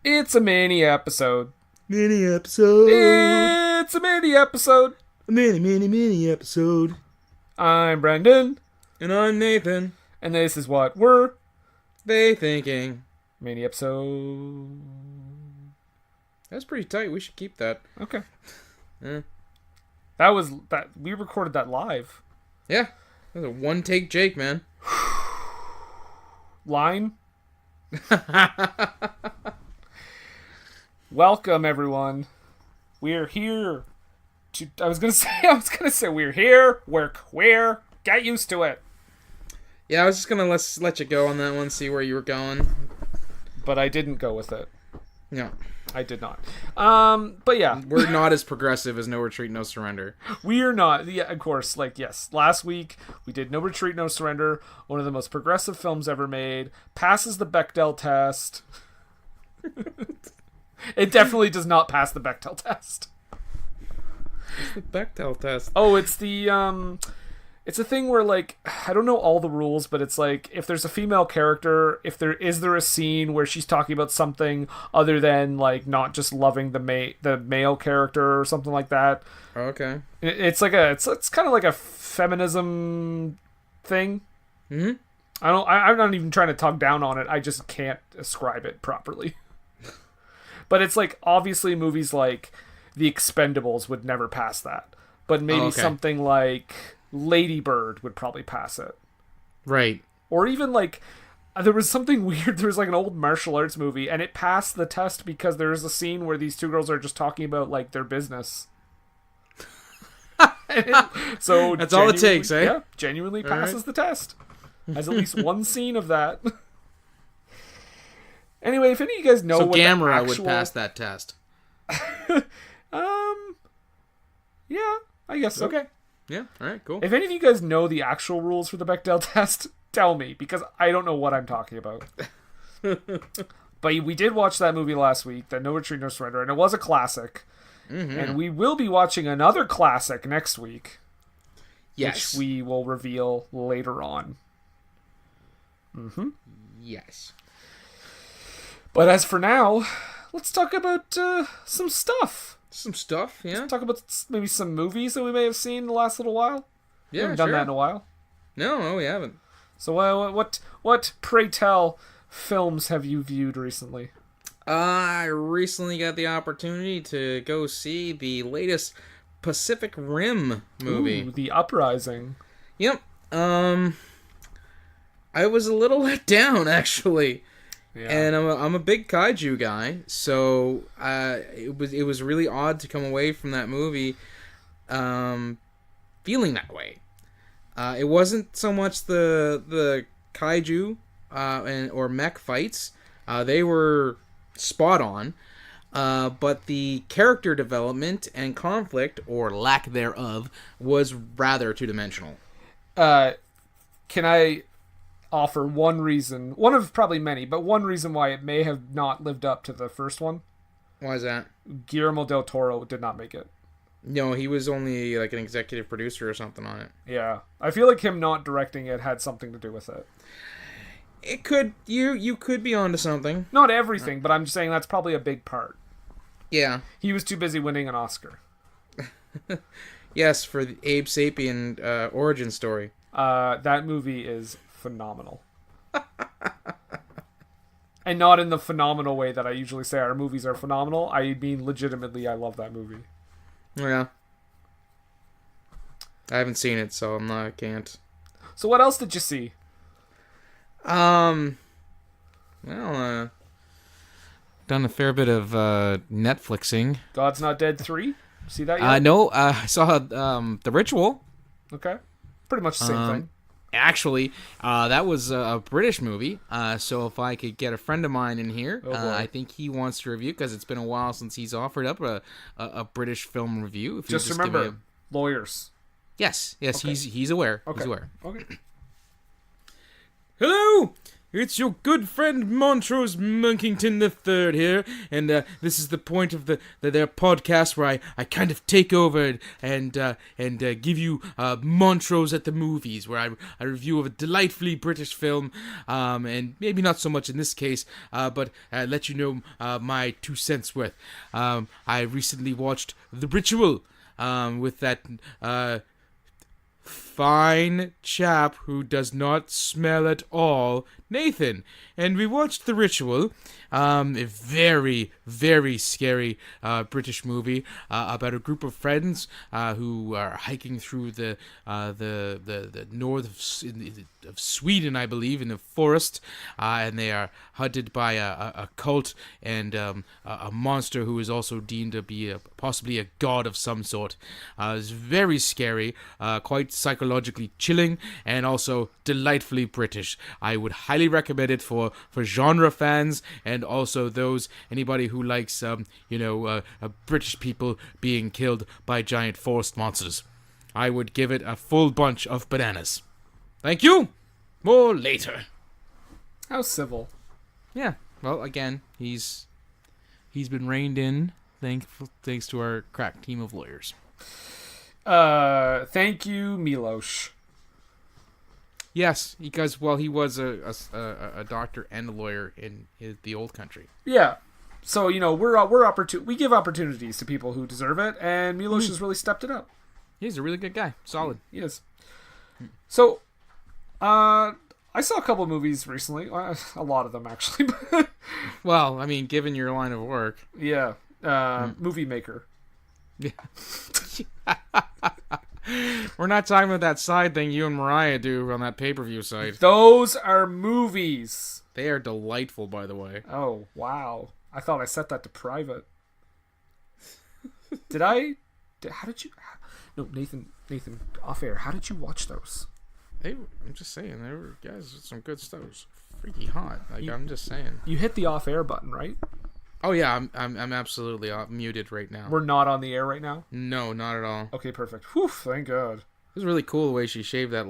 It's a mini episode. Mini episode. It's a mini episode. A mini episode. I'm Brendan. And I'm Nathan. And this is what we're They thinking. mini episode. That's pretty tight. We should keep that. Okay. Yeah. That we recorded that live. Yeah. That was a one-take Jake, man. Line. Welcome everyone. We're here to I was gonna say we're here. We're queer. Get used to it. Yeah, I was just gonna let you go on that one, see where you were going. But I didn't go with it. No. I did not. But yeah. We're not as progressive as No Retreat, No Surrender. We are not. Yeah, of course. Yes. Last week, we did No Retreat, No Surrender. One of the most progressive films ever made. Passes the Bechdel test. It definitely does not pass the Bechdel test. What's the Bechdel test? Oh, it's the, it's a thing where, I don't know all the rules, but it's if there's a female character, is there a scene where she's talking about something other than, not just loving the male character or something like that. Okay. It's kind of like a feminism thing. Mm-hmm. I'm not even trying to talk down on it. I just can't ascribe it properly. But it's obviously movies like The Expendables would never pass that. But maybe something like Lady Bird would probably pass it. Right. Or even there was something weird. There was an old martial arts movie and it passed the test because there is a scene where these two girls are just talking about their business. So that's all it takes, eh? Yeah, genuinely passes the test. Has at least one scene of that. Anyway, if any of you guys know what Gamera would pass that test. Yeah, I guess so. Okay. Yeah, alright, cool. If any of you guys know the actual rules for the Bechdel test, tell me, because I don't know what I'm talking about. But we did watch that movie last week, that No Retreat, No Surrender, and it was a classic. Mm-hmm. And we will be watching another classic next week. Yes. Which we will reveal later on. Mm-hmm. Yes. But as for now, let's talk about some stuff. Some stuff, yeah. Let's talk about maybe some movies that we may have seen in the last little while. Yeah, we haven't done that in a while. No, we haven't. So what pray tell films have you viewed recently? I recently got the opportunity to go see the latest Pacific Rim movie. Ooh, The Uprising. Yep. I was a little let down, actually. Yeah. And I'm a big kaiju guy, so it was really odd to come away from that movie feeling that way. It wasn't so much the kaiju or mech fights. They were spot on. But the character development and conflict, or lack thereof, was rather two-dimensional. Can I offer one reason, one of probably many, but one reason why it may have not lived up to the first one? Why is that? Guillermo del Toro did not make it. No, he was only an executive producer or something on it. Yeah. I feel like him not directing it had something to do with it. It could, you could be onto something. Not everything, but I'm just saying that's probably a big part. Yeah. He was too busy winning an Oscar. Yes, for the Abe Sapien origin story. That movie is phenomenal. And not in the phenomenal way that I usually say our movies are phenomenal. I mean, legitimately, I love that movie. Yeah. I haven't seen it, so I can't. So what else did you see? Well, done a fair bit of Netflixing. God's Not Dead 3? See that yet? No, I saw The Ritual. Okay. Pretty much the same thing. Actually, that was a British movie, so if I could get a friend of mine in here, I think he wants to review, because it's been a while since he's offered up a British film review. If just remember, lawyers. Yes, okay. he's aware. Okay. He's aware. Okay. Hello! it's your good friend Montrose Monkington III here, and this is the point of their podcast where I kind of take over and give you Montrose at the movies, where I review a delightfully British film, and maybe not so much in this case, but let you know my 2 cents worth. I recently watched The Ritual, with that fine chap who does not smell at all, Nathan. And we watched The Ritual, a very, very scary British movie about a group of friends who are hiking through the north of Sweden, I believe, in the forest, and they are hunted by a cult and a monster who is also deemed to be possibly a god of some sort. It's very scary, quite psychologically chilling, and also delightfully British. I would highly recommend it for genre fans, and also anybody who likes British people being killed by giant forest monsters. I would give it a full bunch of bananas. Thank you. More later. How civil. Yeah. Well, again, he's been reined in thanks to our crack team of lawyers. Thank you, Milos. Yes, because he was a doctor and a lawyer in the old country. Yeah. So, we give opportunities to people who deserve it, and Milos has really stepped it up. He's a really good guy. Solid. He is. So, I saw a couple of movies recently. A lot of them, actually. Well, I mean, given your line of work. Yeah. Movie maker. Yeah. We're not talking about that side thing you and Mariah do on that pay-per-view site. Those are movies. They are delightful, by the way. Oh, wow. I thought I set that to private. How did you... No, Nathan, off air, how did you watch those? I'm just saying, they were some good stuff. It was freaky hot. I'm just saying. You hit the off air button, right? Oh yeah, I'm absolutely muted right now. We're not on the air right now? No, not at all. Okay, perfect. Whew, thank God. It was really cool the way she shaved that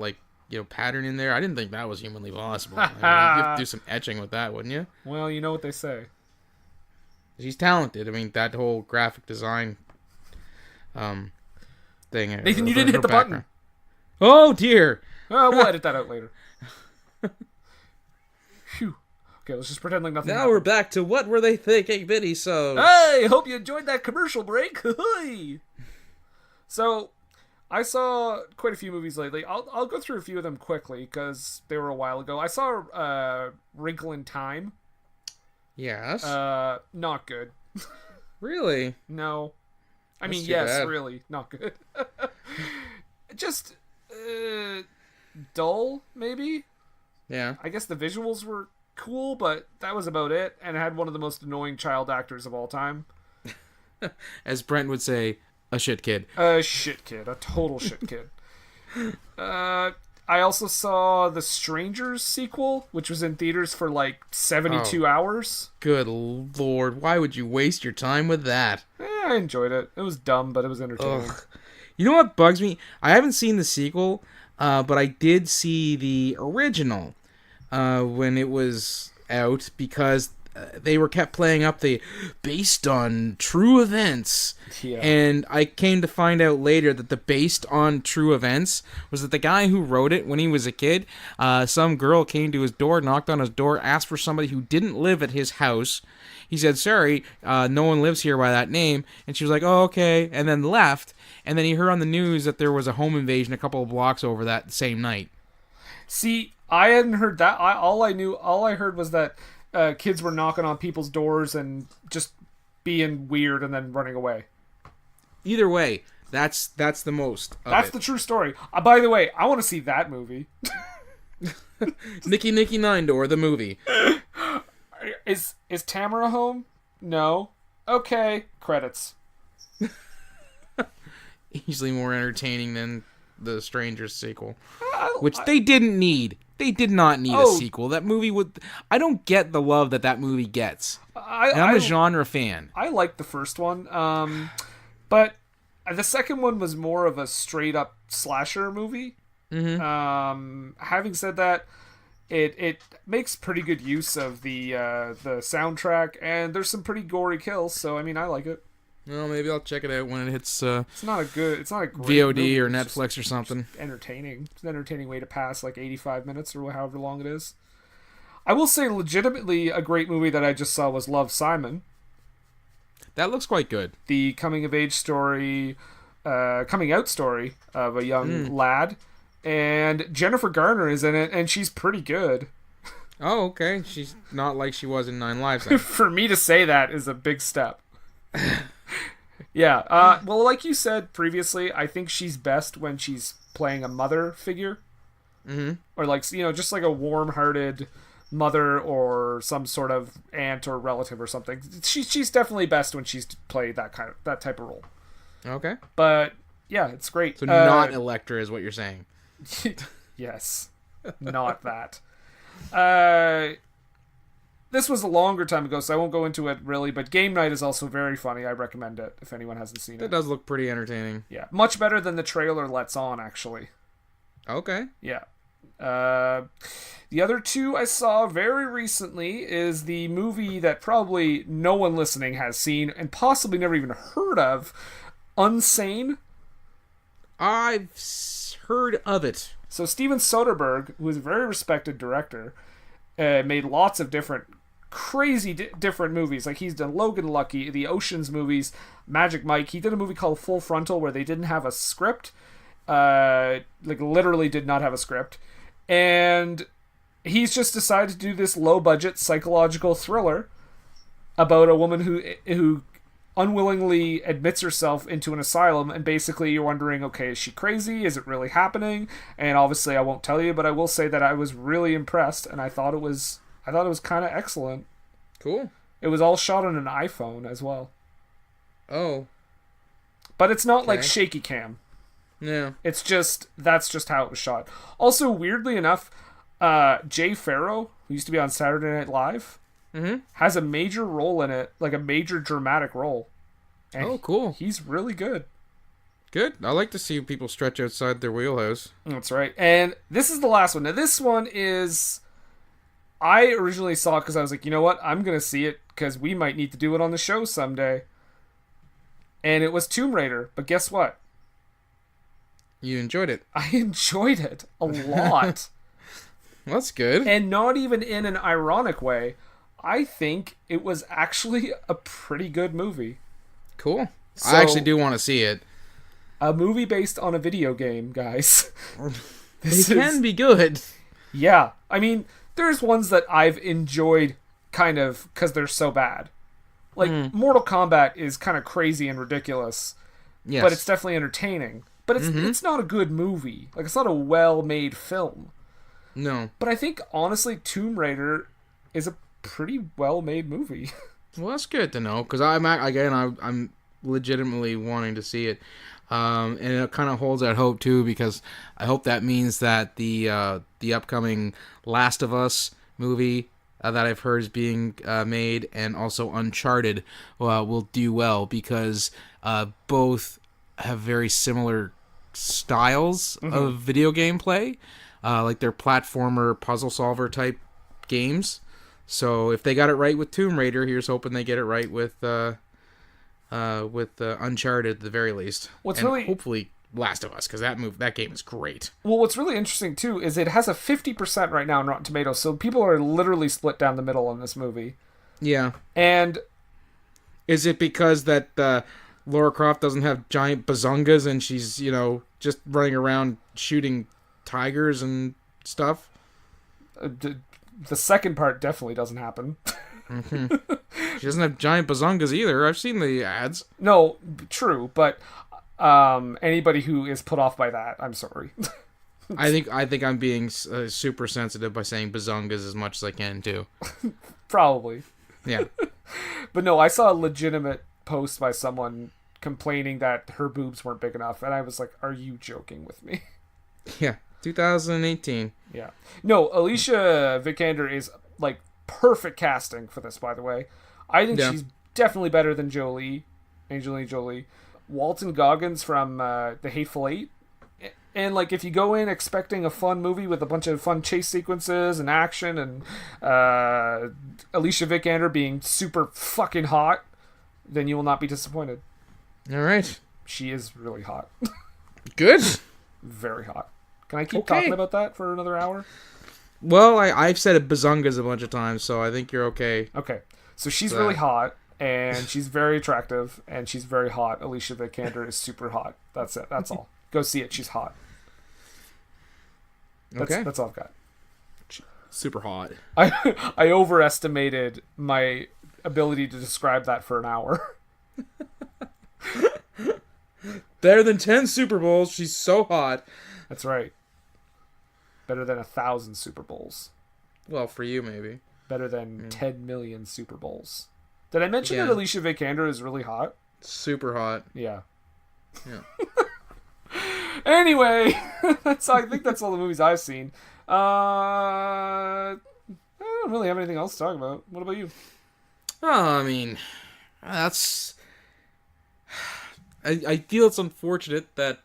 pattern in there. I didn't think that was humanly possible. You have to do some etching with that, wouldn't you? Well, you know what they say. She's talented. I mean, that whole graphic design thing. Nathan, you didn't hit the button. Oh dear. We'll edit that out later. Phew. Okay, let's just pretend like nothing happened. We're back to what were they thinking, Biddy? So, hey, hope you enjoyed that commercial break. So, I saw quite a few movies lately. I'll go through a few of them quickly because they were a while ago. I saw Wrinkle in Time. Yes. Not good. Really? No. I mean, yes, bad. Really, not good. Just dull, maybe. Yeah. I guess the visuals were cool, but that was about it, and it had one of the most annoying child actors of all time. As Brent would say, a shit kid. A shit kid. A total shit kid. I also saw the Strangers sequel, which was in theaters for 72 hours. Good lord, why would you waste your time with that? I enjoyed it. It was dumb, but it was entertaining. Ugh. You know what bugs me? I haven't seen the sequel, but I did see the original when it was out because they kept playing up the based on true events. Yeah. And I came to find out later that the based on true events was that the guy who wrote it when he was a kid, some girl came to his door, knocked on his door, asked for somebody who didn't live at his house. He said, sorry, no one lives here by that name. And she was like, oh, okay, and then left. And then he heard on the news that there was a home invasion a couple of blocks over that same night. See, I hadn't heard that. All I heard was that kids were knocking on people's doors and just being weird and then running away. Either way, that's the most. That's the true story. By the way, I want to see that movie. Nicky Nine Door, the movie. Is Tamara home? No. Okay. Credits. Easily more entertaining than the Strangers sequel, which they didn't need. They did not need a sequel. That movie would... I don't get the love that movie gets. I'm a genre fan. I liked the first one. But the second one was more of a straight-up slasher movie. Mm-hmm. Having said that, it makes pretty good use of the soundtrack, and there's some pretty gory kills. So I mean, I like it. Well, maybe I'll check it out when it hits. It's not a great VOD movie. or It's Netflix or something. just entertaining. It's an entertaining way to pass like 85 minutes or however long it is. I will say, legitimately, a great movie that I just saw was Love, Simon. That looks quite good. The coming out story of a young lad, and Jennifer Garner is in it, and she's pretty good. Oh, okay. She's not like she was in Nine Lives. Then. For me to say that is a big step. Yeah. Well, like you said previously, I think she's best when she's playing a mother figure. Mm-hmm. Or like, you know, just like a warm-hearted mother or some sort of aunt or relative or something. She's definitely best when she's played that type of role. Okay. But yeah, it's great. So not Electra is what you're saying. Yes. Not that. This was a longer time ago, so I won't go into it really, but Game Night is also very funny. I recommend it if anyone hasn't seen it. It does look pretty entertaining. Yeah. Much better than the trailer lets on, actually. Okay. Yeah. The other two I saw very recently is the movie that probably no one listening has seen and possibly never even heard of, Unsane. I've heard of it. So Steven Soderbergh, who is a very respected director, made lots of crazy different movies. Like he's done Logan Lucky, the Oceans movies, Magic Mike. He did a movie called Full Frontal where they didn't have a script. Like literally did not have a script. And he's just decided to do this low-budget psychological thriller about a woman who unwillingly admits herself into an asylum, and basically you're wondering, okay, is she crazy? Is it really happening? And obviously I won't tell you, but I will say that I was really impressed, and I thought it was kind of excellent. Cool. It was all shot on an iPhone as well. Oh. But it's not like shaky cam. Yeah. That's just how it was shot. Also, weirdly enough, Jay Farrow, who used to be on Saturday Night Live, has a major role in it, like a major dramatic role. And cool. He's really good. Good. I like to see people stretch outside their wheelhouse. That's right. And this is the last one. Now, this one is... I originally saw it because I was like, you know what? I'm going to see it because we might need to do it on the show someday. And it was Tomb Raider. But guess what? You enjoyed it. I enjoyed it a lot. That's good. And not even in an ironic way. I think it was actually a pretty good movie. Cool. So, I actually do want to see it. A movie based on a video game, guys. They can be good. Yeah. I mean, there's ones that I've enjoyed kind of because they're so bad. Like, Mortal Kombat is kind of crazy and ridiculous. Yes. But it's definitely entertaining. But it's not a good movie. Like, it's not a well-made film. No. But I think, honestly, Tomb Raider is a pretty well-made movie. Well, that's good to know, because I'm legitimately wanting to see it. And it kind of holds out hope, too, because I hope that means that the upcoming Last of Us movie that I've heard is being made, and also Uncharted will do well, because both have very similar styles of video game play, like they're platformer puzzle solver type games. So if they got it right with Tomb Raider, here's hoping they get it right with Uncharted at the very least. Hopefully Last of Us, because that game is great. Well, what's really interesting too is it has a 50% right now on Rotten Tomatoes, so people are literally split down the middle on this movie. Yeah. And is it because that Lara Croft doesn't have giant bazongas and she's, just running around shooting tigers and stuff? The second part definitely doesn't happen. She doesn't have giant bazongas either. I've seen the ads. No, true, but anybody who is put off by that, I'm sorry. I think I'm being super sensitive by saying bazongas as much as I can too. Probably. Yeah. But no, I saw a legitimate post by someone complaining that her boobs weren't big enough, and I was like, are you joking with me? Yeah. 2018. Yeah. No, Alicia Vikander is like perfect casting for this, by the way. I think she's definitely better than Angelina Jolie. Walton Goggins from The Hateful Eight And, like, if you go in expecting a fun movie with a bunch of fun chase sequences and action and Alicia Vikander being super fucking hot, then you will not be disappointed. All right. She is really hot. Good. Very hot. Can I keep talking about that for another hour? Well, I've said it bazungas a bunch of times, so I think you're okay. Okay. So she's really hot, and she's very attractive, and she's very hot. Alicia Vikander is super hot. That's it. That's all. Go see it. She's hot. That's all I've got. Super hot. I overestimated my ability to describe that for an hour. Better than 10 Super Bowls. She's so hot. That's right. Better than 1,000 Super Bowls. Well, for you, maybe. Better than 10 million Super Bowls. Did I mention that Alicia Vikander is really hot? Super hot. Yeah. Anyway, I think that's all the movies I've seen. I don't really have anything else to talk about. What about you? Oh, I mean, that's... I feel it's unfortunate that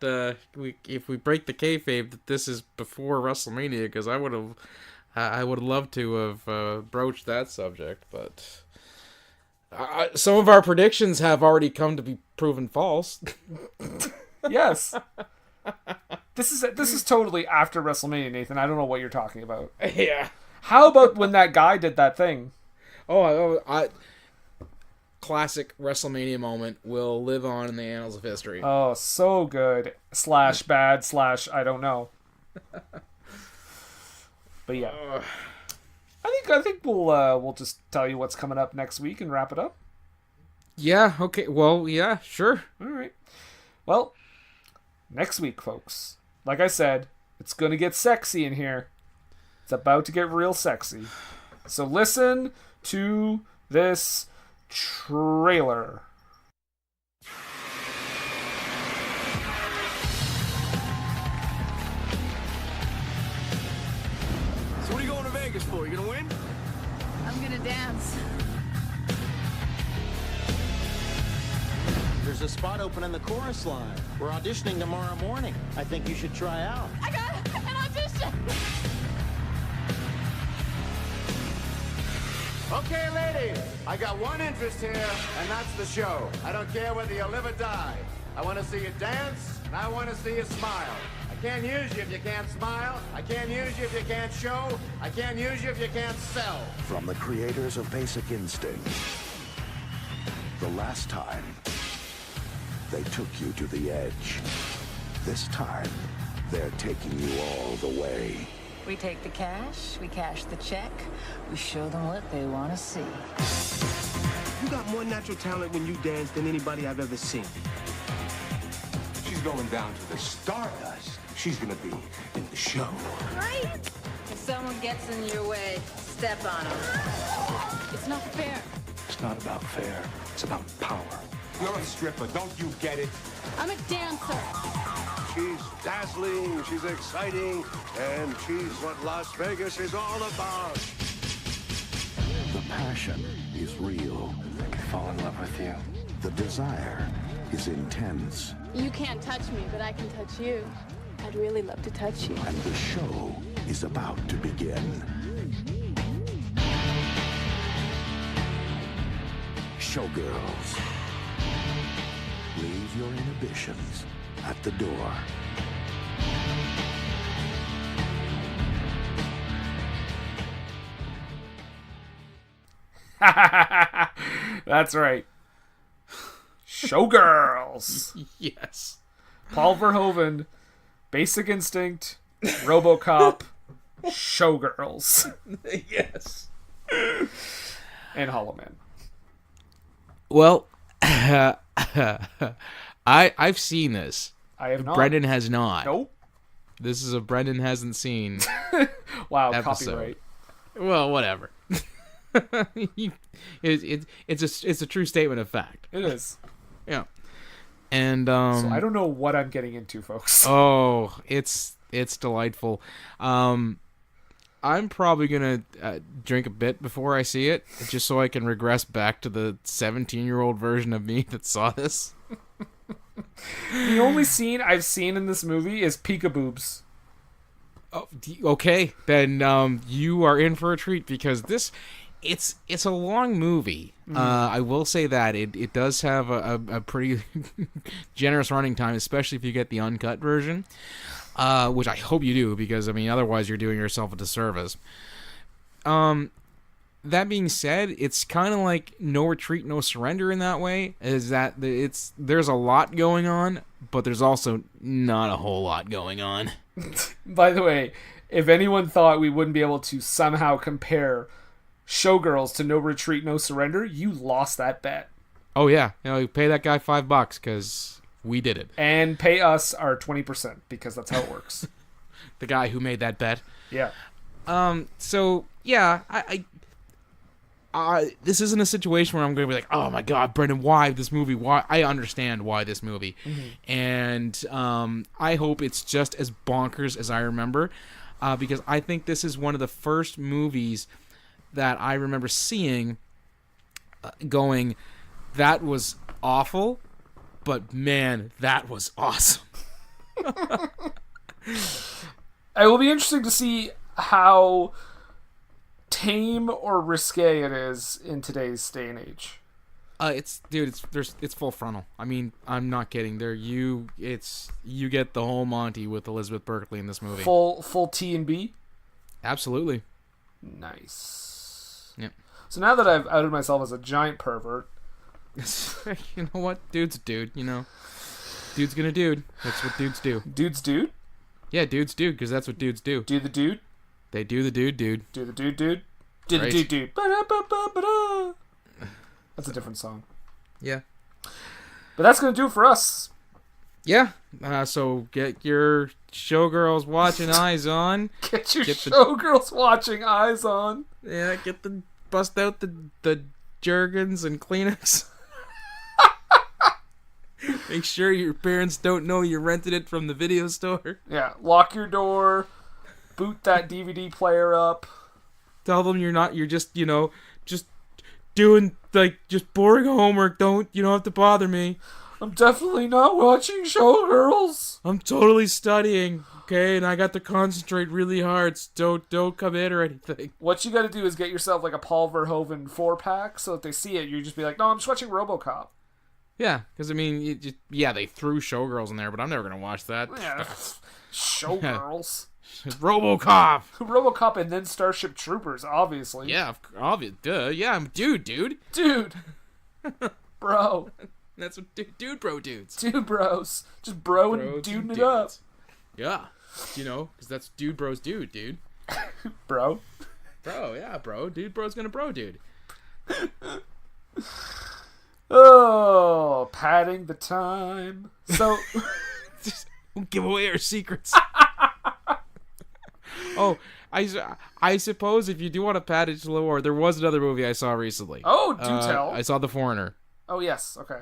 if we break the kayfabe that this is before WrestleMania, because I would have loved to have broached that subject, but some of our predictions have already come to be proven false. Yes. This is totally after WrestleMania, Nathan. I don't know what you're talking about. Yeah. How about when that guy did that thing? Classic WrestleMania moment will live on in the annals of history. Oh, so good. / bad / I don't know. But yeah. I think we'll just tell you what's coming up next week and wrap it up. Yeah, okay. Well, yeah, sure. All right. Well, next week, folks. Like I said, it's going to get sexy in here. It's about to get real sexy. So listen to this trailer. So what are you going to Vegas for? You gonna win? I'm gonna dance. There's a spot open in the chorus line. We're auditioning tomorrow morning. I think you should try out. I got an audition! Okay, ladies, I got one interest here, and that's the show. I don't care whether you live or die. I want to see you dance, and I want to see you smile. I can't use you if you can't smile. I can't use you if you can't show. I can't use you if you can't sell. From the creators of Basic Instinct, the last time they took you to the edge. This time, they're taking you all the way. We take the cash, we cash the check, we show them what they want to see. You got more natural talent when you dance than anybody I've ever seen. She's going down to the Stardust. She's gonna be in the show. Right? If someone gets in your way, step on them. It's not fair. It's not about fair. It's about power. You're a stripper, don't you get it? I'm a dancer. She's dazzling, she's exciting, and she's what Las Vegas is all about. The passion is real. I could fall in love with you. The desire is intense. You can't touch me, but I can touch you. I'd really love to touch you. And the show is about to begin. Showgirls. Leave your inhibitions at the door. That's right. Showgirls. Yes. Paul Verhoeven, Basic Instinct, RoboCop, Showgirls, Yes. and Hollow Man. Well, I've seen this. I have not. Brendan has not. Nope. This is a Brendan hasn't seen. Wow, Episode. copyright. Well, whatever. It's a true statement of fact. It is. Yeah. And So I don't know what I'm getting into, folks. oh, it's delightful. I'm probably gonna drink a bit before I see it, just so I can regress back to the 17-year-old version of me that saw this. The only scene I've seen in this movie is peekaboobs. Oh, okay, then you are in for a treat because it's a long movie. I will say that it does have a pretty generous running time, especially if you get the uncut version, which I hope you do because I mean otherwise you're doing yourself a disservice. That being said, it's kind of like No Retreat, No Surrender in that way. Is that there's a lot going on, but there's also not a whole lot going on. By the way, if anyone thought we wouldn't be able to somehow compare Showgirls to No Retreat, No Surrender, you lost that bet. Oh yeah, you pay that guy $5 because we did it, and pay us our 20% because that's how it works. The guy who made that bet. Yeah. So yeah, this isn't a situation where I'm going to be like, oh my God, Brendan, why this movie? Why? I understand why this movie. And I hope it's just as bonkers as I remember, because I think this is one of the first movies that I remember seeing going, that was awful, but man, that was awesome. It will be interesting to see how tame or risque it is in today's day and age. It's full frontal. I mean, I'm not kidding. You get the whole Monty with Elizabeth Berkley in this movie. Full T&B? Absolutely. Nice. Yep. So now that I've outed myself as a giant pervert, you know what? Dude's a dude, you know. Dude's gonna dude. That's what dudes do. Dude's dude? Yeah, dude's dude, because that's what dudes do. Do the dude? They do the dude. Do the dude. Do the Right. dude. Ba-da-ba-ba-ba-da. That's a different song. Yeah. But that's going to do it for us. Yeah. So get your showgirls watching eyes on. Get your showgirls watching eyes on. Yeah, bust out the Jergens and Kleenex. Make sure your parents don't know you rented it from the video store. Yeah, lock your door. Boot that DVD player up. Tell them you're just doing just boring homework. You don't have to bother me. I'm definitely not watching Showgirls. I'm totally studying, okay? And I got to concentrate really hard, so don't come in or anything. What you got to do is get yourself like a Paul Verhoeven 4-pack so that they see it. You just be like, no, I'm just watching RoboCop. Yeah, because I mean, they threw Showgirls in there, but I'm never gonna watch that. Yeah, Showgirls. RoboCop. RoboCop and then Starship Troopers, obviously. Yeah, obvious. Duh. Yeah, I'm dude. Dude. Bro. That's what dude bro dudes. Dude bros. Just bro and duding it up. Yeah. Because that's dude bros dude. Bro. Bro, yeah, bro. Dude bro's gonna bro dude. Oh, padding the time. So, just don't give away our secrets. Oh, I suppose if you do want to pad it a little more, there was another movie I saw recently. Oh, do tell. I saw The Foreigner. Oh, yes. Okay.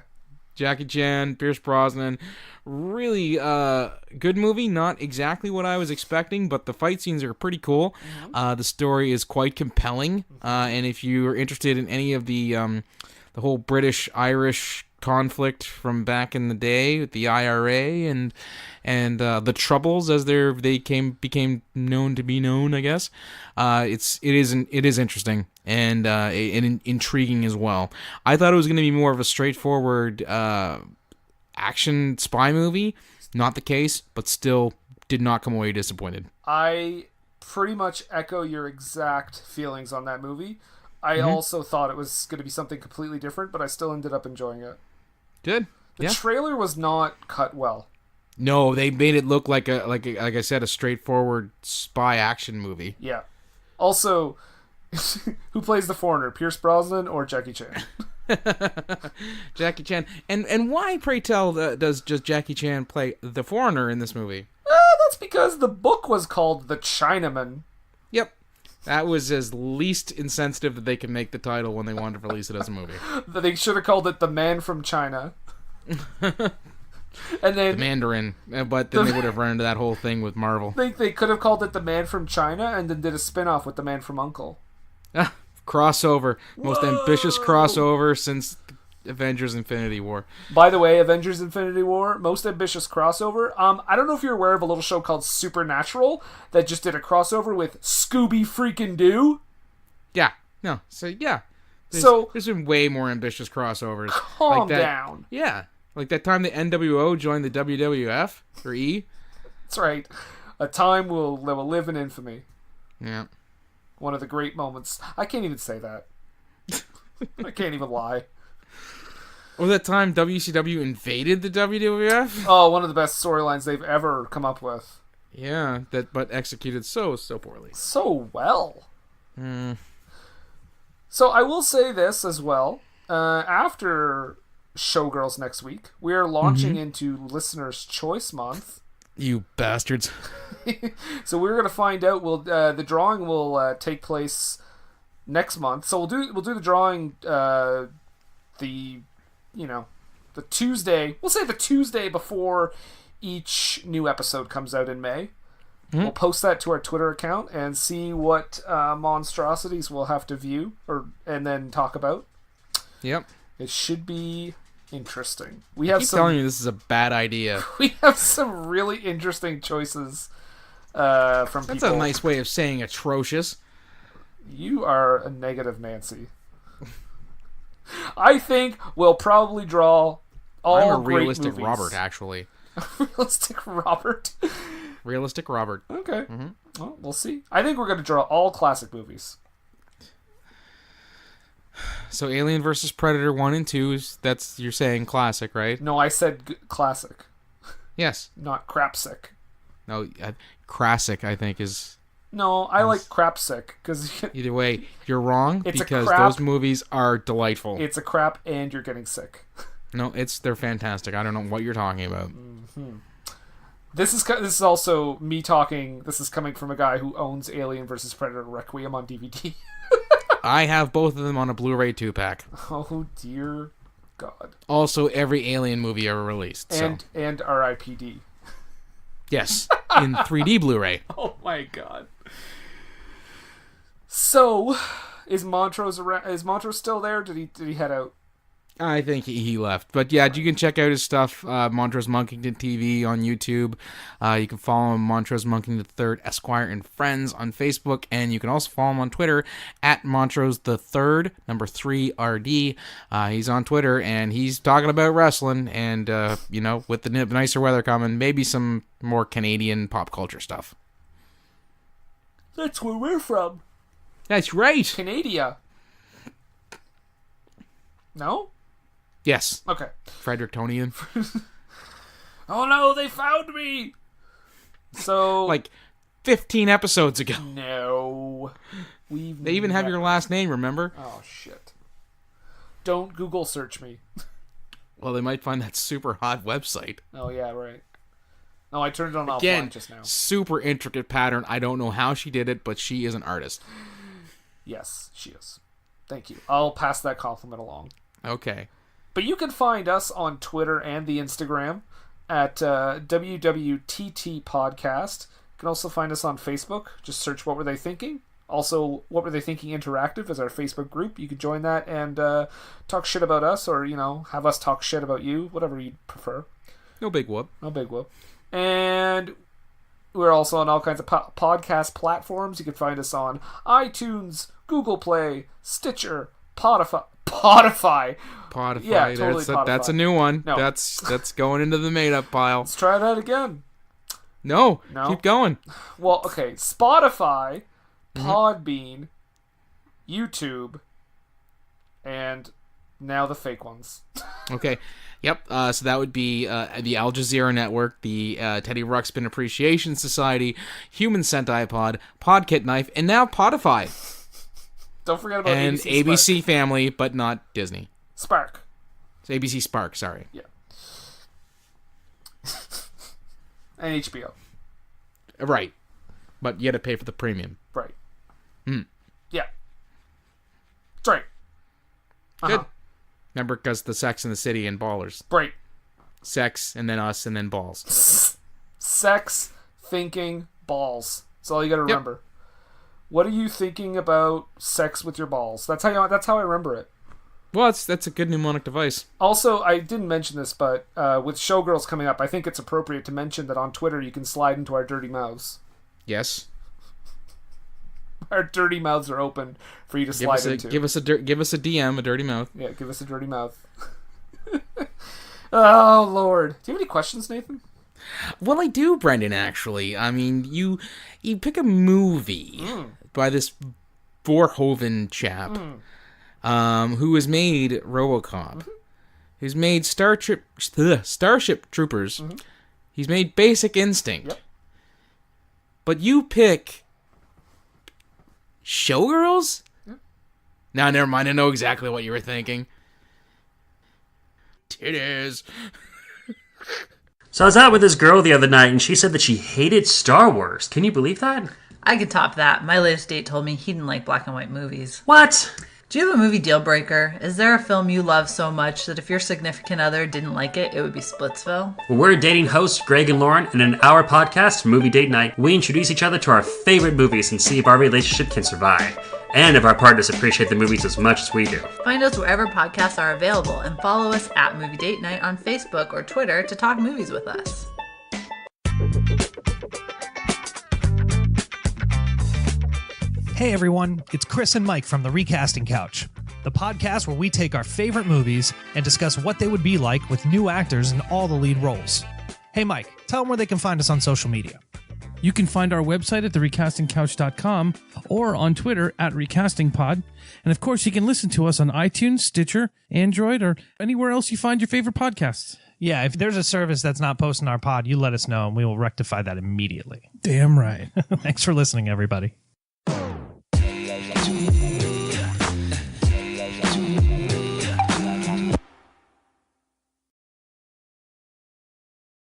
Jackie Chan, Pierce Brosnan. Really good movie. Not exactly what I was expecting, but the fight scenes are pretty cool. Mm-hmm. The story is quite compelling. And if you're interested in any of the whole British-Irish conflict from back in the day with the IRA and the Troubles as they became known to be known, I guess. It is interesting and intriguing as well. I thought it was going to be more of a straightforward action spy movie. Not the case, but still did not come away disappointed. I pretty much echo your exact feelings on that movie. I also thought it was going to be something completely different, but I still ended up enjoying it. Good. The trailer was not cut well. No, they made it look like I said, a straightforward spy action movie. Yeah. Also, who plays the foreigner, Pierce Brosnan or Jackie Chan? Jackie Chan. And why, pray tell, does just Jackie Chan play the foreigner in this movie? That's because the book was called The Chinaman. Yep. That was as least insensitive that they could make the title when they wanted to release it as a movie. They should have called it The Man from China. And then the Mandarin, but then they would have run into that whole thing with Marvel. They could have called it The Man from China and then did a spin-off with The Man from U.N.C.L.E. Crossover. Most ambitious crossover since Avengers Infinity War. By the way, Avengers Infinity War, most ambitious crossover. I don't know if you're aware of a little show called Supernatural that just did a crossover with Scooby freaking Doo. Yeah. No. So, yeah. There's been way more ambitious crossovers. Calm down. Yeah. Like that time the NWO joined the WWF, or E. That's right. A time that will live in infamy. Yeah. One of the great moments. I can't even say that. I can't even lie. Or that time WCW invaded the WWF? Oh, one of the best storylines they've ever come up with. Yeah, but executed so poorly. So well. So I will say this as well. After Showgirls next week, we are launching into Listener's Choice Month. You bastards. So we're going to find out. The drawing will take place next month. So we'll do the drawing the Tuesday. We'll say the Tuesday before each new episode comes out in May. We'll post that to our Twitter account and see what monstrosities we'll have to view and then talk about. Yep. It should be interesting. Keep telling you this is a bad idea. We have some really interesting choices from people. That's a nice way of saying atrocious. You are a negative Nancy. I think we'll probably draw all I'm a great realistic movies. Robert, actually. Realistic Robert? Realistic Robert. Okay. Well, we'll see. I think we're going to draw all classic movies. So Alien vs. Predator 1 and 2, you're saying classic, right? No, I said classic. Yes. Not crapsick. No, Crassic, I think, is... No, I like crapsick. Cause either way, you're wrong because crap, those movies are delightful. It's a crap and you're getting sick. No, they're fantastic. I don't know what you're talking about. This is also me talking. This is coming from a guy who owns Alien vs. Predator Requiem on DVD. I have both of them on a Blu-ray 2-pack. Oh, dear God. Also, every Alien movie ever released. And R.I.P.D. Yes, in 3D Blu-ray. Oh, my God. So, is Montrose still there? Did he head out? I think he left. But yeah, you can check out his stuff, Montrose Monkington TV on YouTube. You can follow him, Montrose Monkington III, Esquire and Friends on Facebook. And you can also follow him on Twitter at Montrose the Third, number 3RD. He's on Twitter and he's talking about wrestling and, with the nicer weather coming, maybe some more Canadian pop culture stuff. That's where we're from. That's right. Canada. No? Yes. Okay. Frederictonian. Oh no, they found me! So... Like 15 episodes ago. No. They even have your last name, remember? Oh, shit. Don't Google search me. Well, they might find that super hot website. Oh, yeah, right. No, I turned it on Again, offline just now. Super intricate pattern. I don't know how she did it, but she is an artist. Yes, she is. Thank you. I'll pass that compliment along. Okay. But you can find us on Twitter and the Instagram at WWTT Podcast. You can also find us on Facebook. Just search What Were They Thinking? Also, What Were They Thinking Interactive is our Facebook group. You can join that and talk shit about us or, have us talk shit about you, whatever you prefer. No big whoop. No big whoop. And we're also on all kinds of podcast platforms. You can find us on iTunes, Google Play, Stitcher, Spotify. Yeah, totally Spotify. That's a new one. No. That's going into the made-up pile. Let's try that again. No, keep going. Well, okay. Spotify, Podbean, YouTube, and now the fake ones. Okay. Yep. So that would be the Al Jazeera Network, the Teddy Ruxpin Appreciation Society, Human Sentai Pod, Podkit Knife, and now Podify. Don't forget about and ABC Family, but not Disney. Spark. It's ABC Spark, sorry. Yeah. And HBO. Right. But you had to pay for the premium. Right. Yeah. That's right. Good. Remember, because the Sex and the City and Ballers. Right. Sex, and then us, and then balls. Sex, thinking, balls. That's all you gotta remember. Yep. What are you thinking about sex with your balls? That's how I remember it. Well, that's a good mnemonic device. Also, I didn't mention this, but with Showgirls coming up, I think it's appropriate to mention that on Twitter you can slide into our dirty mouths. Yes. Our dirty mouths are open for you to slide into. Give us a DM, a dirty mouth. Yeah, give us a dirty mouth. Oh, Lord. Do you have any questions, Nathan? Well, I do, Brendan, actually. I mean, you pick a movie by this Verhoeven chap who has made RoboCop, who's made Starship Troopers, he's made Basic Instinct, but you pick Showgirls? Nah, never mind. I know exactly what you were thinking. Titties. So I was out with this girl the other night, and she said that she hated Star Wars. Can you believe that? I could top that. My latest date told me he didn't like black and white movies. What? Do you have a movie deal breaker? Is there a film you love so much that if your significant other didn't like it, it would be Splitsville? Well, we're dating hosts Greg and Lauren, and in our podcast, Movie Date Night, we introduce each other to our favorite movies and see if our relationship can survive, and if our partners appreciate the movies as much as we do. Find us wherever podcasts are available, and follow us at Movie Date Night on Facebook or Twitter to talk movies with us. Hey everyone, it's Chris and Mike from The Recasting Couch, the podcast where we take our favorite movies and discuss what they would be like with new actors in all the lead roles. Hey Mike, tell them where they can find us on social media. You can find our website at therecastingcouch.com or on Twitter at recastingpod. And of course, you can listen to us on iTunes, Stitcher, Android, or anywhere else you find your favorite podcasts. Yeah, if there's a service that's not posting our pod, you let us know and we will rectify that immediately. Damn right. Thanks for listening, everybody. Yeah.